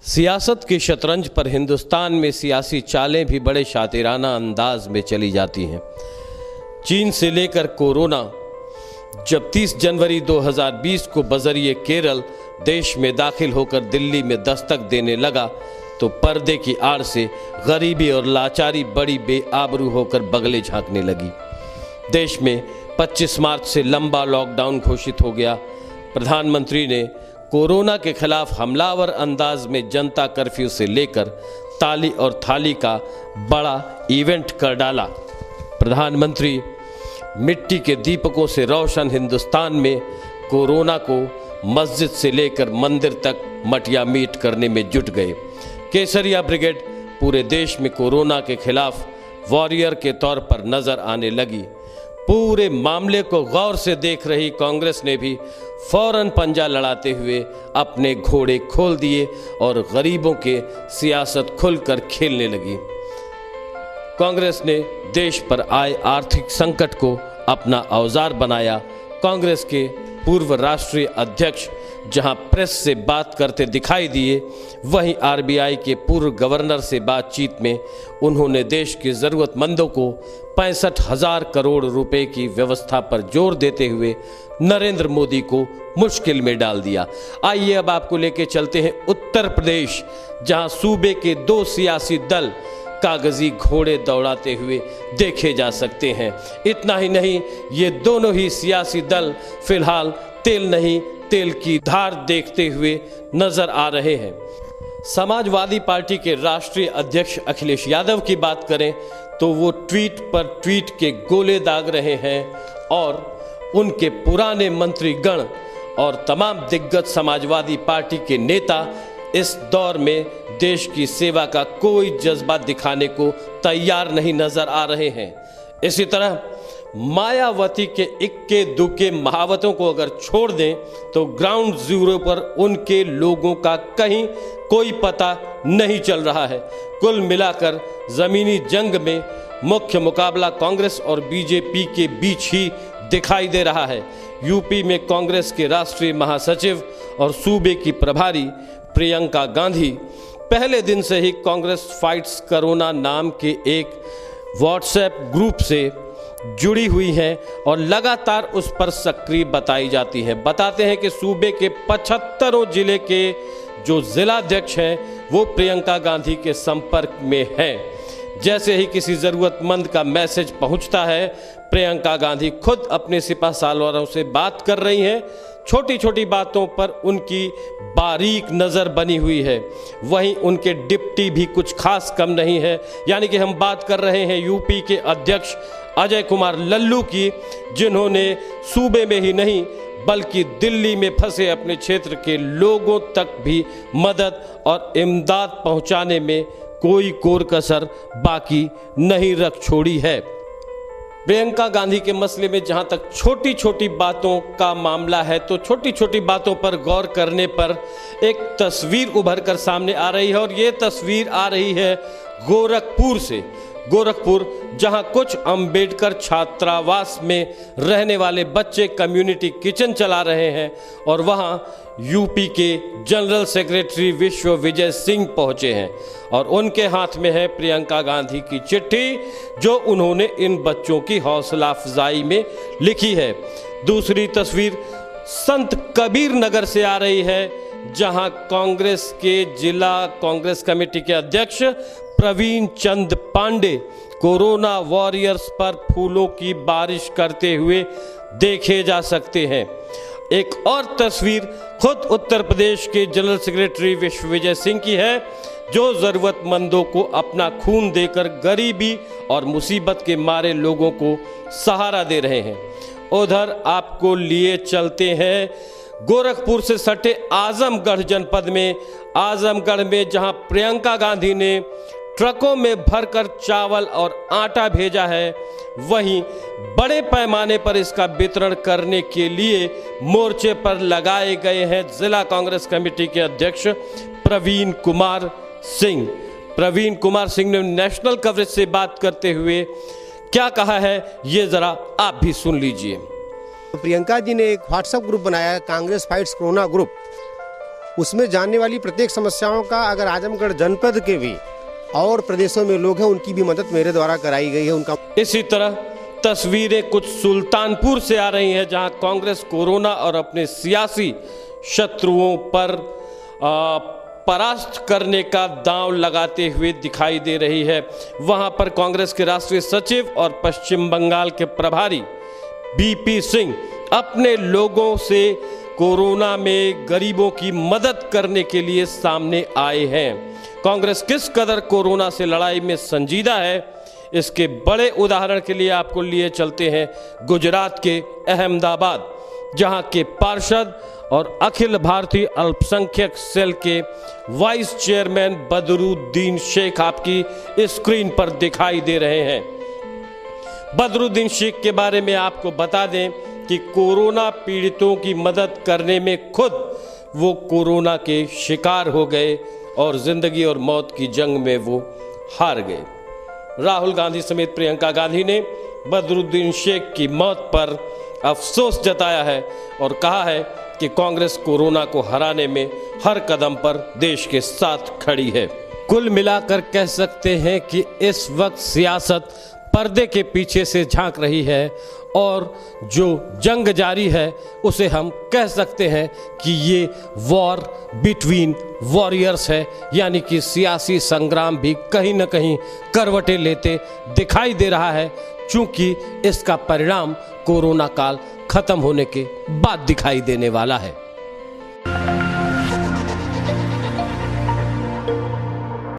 सियासत के शतरंज पर हिंदुस्तान में सियासी चालें भी बड़े शातिराना अंदाज में चली जाती हैं। चीन से लेकर कोरोना जब 30 जनवरी 2020 को बजरिए केरल देश में दाखिल होकर दिल्ली में दस्तक देने लगा तो पर्दे की आड़ से गरीबी और लाचारी बड़ी बेआबरू होकर बगले झांकने लगी। देश में 25 मार्च से लंबा लॉकडाउन घोषित हो गया। प्रधानमंत्री ने कोरोना के खिलाफ हमलावर अंदाज में जनता कर्फ्यू से लेकर ताली और थाली का बड़ा इवेंट कर डाला। प्रधानमंत्री मिट्टी के दीपकों से रोशन हिंदुस्तान में कोरोना को मस्जिद से लेकर मंदिर तक मटिया मीट करने में जुट गए। केसरिया ब्रिगेड पूरे देश में कोरोना के खिलाफ वॉरियर के तौर पर नजर आने लगी। पूरे मामले को गौर से देख रही कांग्रेस ने भी फौरन पंजा लड़ाते हुए अपने घोड़े खोल दिए और गरीबों के सियासत खुलकर खेलने लगी। कांग्रेस ने देश पर आए आर्थिक संकट को अपना औजार बनाया। कांग्रेस के पूर्व राष्ट्रीय अध्यक्ष जहां प्रेस से बात करते दिखाई दिए, वहीं आरबीआई के पूर्व गवर्नर से बातचीत में उन्होंने देश के ज़रूरतमंदों को 65,000 करोड़ रुपए की व्यवस्था पर जोर देते हुए नरेंद्र मोदी को मुश्किल में डाल दिया। आइए अब आपको लेके चलते हैं उत्तर प्रदेश, जहां सूबे के 2 सियासी दल कागजी घोड़े दौड़ाते हुए देखे जा सकते हैं। इतना ही नहीं, ये दोनों ही सियासी दल फिलहाल तेल नहीं तेल की धार देखते हुए नजर आ रहे हैं। समाजवादी पार्टी के राष्ट्रीय अध्यक्ष अखिलेश यादव की बात करें तो वो ट्वीट पर ट्वीट के गोले दाग रहे हैं और उनके पुराने मंत्रीगण और तमाम दिग्गज समाजवादी पार्टी के नेता इस दौर में देश की सेवा का कोई जज्बा दिखाने को तैयार नहीं नजर आ रहे हैं। इसी तरह मायावती के इक्के दुक्के महावतों को अगर छोड़ दें तो ग्राउंड जीरो पर उनके लोगों का कहीं कोई पता नहीं चल रहा है। कुल मिलाकर जमीनी जंग में मुख्य मुकाबला कांग्रेस और बीजेपी के बीच ही दिखाई दे रहा है। यूपी में कांग्रेस के राष्ट्रीय महासचिव और सूबे की प्रभारी प्रियंका गांधी पहले दिन से ही कांग्रेस फाइट्स कोरोना नाम के एक व्हाट्सएप ग्रुप से जुड़ी हुई हैं और लगातार उस पर सक्रिय बताई जाती है। बताते हैं कि सूबे के 75 जिले के जो जिलाध्यक्ष हैं वो प्रियंका गांधी के संपर्क में हैं। जैसे ही किसी ज़रूरतमंद का मैसेज पहुंचता है, प्रियंका गांधी खुद अपने सिपह सालारों से बात कर रही हैं। छोटी छोटी बातों पर उनकी बारीक नज़र बनी हुई है। वहीं उनके डिप्टी भी कुछ खास कम नहीं है। यानी कि हम बात कर रहे हैं यूपी के अध्यक्ष अजय कुमार लल्लू की, जिन्होंने सूबे में ही नहीं बल्कि दिल्ली में फंसे अपने क्षेत्र के लोगों तक भी मदद और इमदाद पहुंचाने में कोई कोर कसर बाकी नहीं रख छोड़ी है। प्रियंका गांधी के मसले में जहां तक छोटी छोटी बातों का मामला है तो छोटी छोटी बातों पर गौर करने पर एक तस्वीर उभर कर सामने आ रही है और ये तस्वीर आ रही है गोरखपुर से। गोरखपुर जहां कुछ अंबेडकर छात्रावास में रहने वाले बच्चे कम्युनिटी किचन चला रहे हैं और वहां यूपी के जनरल सेक्रेटरी विश्व विजय सिंह पहुंचे हैं और उनके हाथ में है प्रियंका गांधी की चिट्ठी जो उन्होंने इन बच्चों की हौसला अफजाई में लिखी है। दूसरी तस्वीर संत कबीर नगर से आ रही है, जहां कांग्रेस के जिला कांग्रेस कमेटी के अध्यक्ष प्रवीण चंद पांडे कोरोना वॉरियर्स पर फूलों की बारिश करते हुए देखे जा सकते हैं। एक और तस्वीर खुद उत्तर प्रदेश के जनरल सेक्रेटरी विश्व विजय सिंह की है, जो ज़रूरतमंदों को अपना खून देकर गरीबी और मुसीबत के मारे लोगों को सहारा दे रहे हैं। उधर आपको लिए चलते हैं गोरखपुर से सटे आजमगढ़ जनपद में। आजमगढ़ में जहां प्रियंका गांधी ने ट्रकों में भरकर चावल और आटा भेजा है, वहीं बड़े पैमाने पर इसका वितरण करने के लिए मोर्चे पर लगाए गए हैं जिला कांग्रेस कमेटी के अध्यक्ष प्रवीण कुमार सिंह। प्रवीण कुमार सिंह ने नेशनल कवरेज से बात करते हुए क्या कहा है, ये जरा आप भी सुन लीजिए। प्रियंका जी ने एक व्हाट्सएप ग्रुप बनाया है, कांग्रेस फाइट्स कोरोना ग्रुप। उसमें जानने वाली प्रत्येक समस्याओं का अगर आजमगढ़ जनपद के भी और प्रदेशों में लोग हैं उनकी भी मदद मेरे द्वारा कराई गई है। उनका इसी तरह तस्वीरें कुछ सुल्तानपुर से आ रही हैं, जहां कांग्रेस कोरोना और अपने सियासी शत्रुओं पर परास्त करने का दांव लगाते हुए दिखाई दे रही है। वहां पर कांग्रेस के राष्ट्रीय सचिव और पश्चिम बंगाल के प्रभारी बीपी सिंह अपने लोगों से कोरोना में गरीबों की मदद करने के लिए सामने आए हैं। कांग्रेस किस कदर कोरोना से लड़ाई में संजीदा है, इसके बड़े उदाहरण के लिए आपको लिए चलते हैं गुजरात के अहमदाबाद, जहां के पार्षद और अखिल भारतीय अल्पसंख्यक सेल के वाइस चेयरमैन बदरुद्दीन शेख आपकी स्क्रीन पर दिखाई दे रहे हैं। बदरुद्दीन शेख के बारे में आपको बता दें कि कोरोना पीड़ितों की मदद करने में खुद वो कोरोना के शिकार हो गए और जिंदगी और मौत की जंग में वो हार गए। राहुल गांधी समेत प्रियंका गांधी ने बदरुद्दीन शेख की मौत पर अफसोस जताया है और कहा है कि कांग्रेस कोरोना को हराने में हर कदम पर देश के साथ खड़ी है। कुल मिलाकर कह सकते हैं कि इस वक्त सियासत पर्दे के पीछे से झांक रही है और जो जंग जारी है उसे हम कह सकते हैं कि ये वॉर बिटवीन वॉरियर्स है, यानी कि सियासी संग्राम भी कहीं न कहीं करवटें लेते दिखाई दे रहा है, चूंकि इसका परिणाम कोरोना काल खत्म होने के बाद दिखाई देने वाला है।